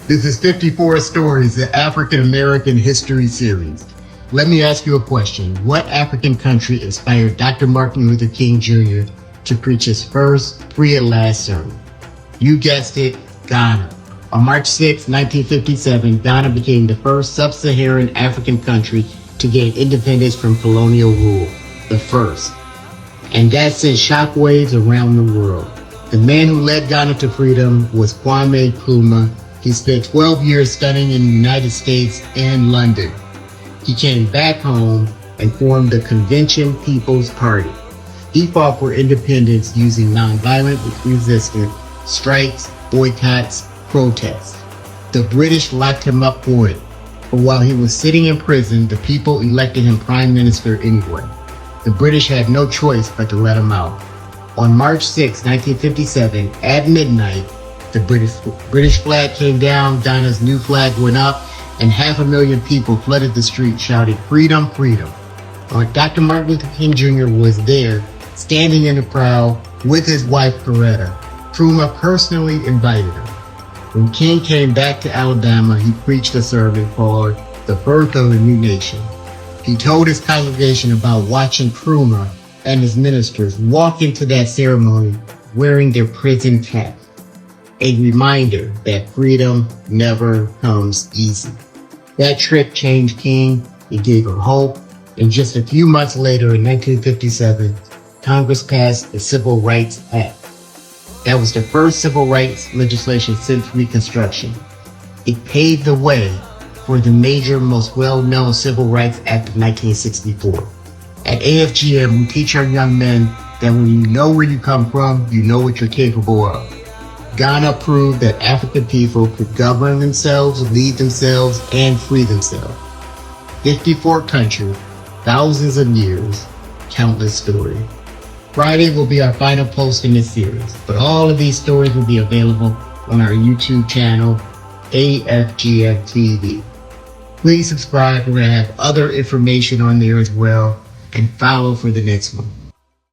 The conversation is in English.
This is 54 Stories, the African American History Series. Let me ask you a question. What African country inspired Dr. Martin Luther King Jr. to preach his first free at last sermon? You guessed it, Ghana. On March 6, 1957, Ghana became the first sub-Saharan African country to gain independence from colonial rule. The first. And that sent shockwaves around the world. The man who led Ghana to freedom was Kwame Nkrumah. He spent 12 years studying in the United States and London. He came back home and formed the Convention People's Party. He fought for independence using nonviolent resistance, strikes, boycotts, protests. The British locked him up for it, but while he was sitting in prison, the people elected him prime minister anyway. The British had no choice but to let him out. On March 6, 1957, at midnight, the British flag came down, Ghana's new flag went up, and 500,000 people flooded the street shouting, "Freedom, freedom." Dr. Martin Luther King Jr. was there, standing in the crowd with his wife, Coretta. Nkrumah personally invited him. When King came back to Alabama, he preached a sermon called The Birth of a New Nation. He told his congregation about watching Nkrumah and his ministers walk into that ceremony wearing their prison caps. A reminder that freedom never comes easy. That trip changed King. It gave him hope. And just a few months later, in 1957, Congress passed the Civil Rights Act. That was the first civil rights legislation since Reconstruction. It paved the way for the major, most well-known Civil Rights Act of 1964. At AFGM, we teach our young men that when you know where you come from, you know what you're capable of. Ghana proved that African people could govern themselves, lead themselves, and free themselves. 54 countries, thousands of years, countless stories. Friday will be our final post in this series, but all of these stories will be available on our YouTube channel, AFGM TV. Please subscribe. We're going to have other information on there as well, and follow for the next one.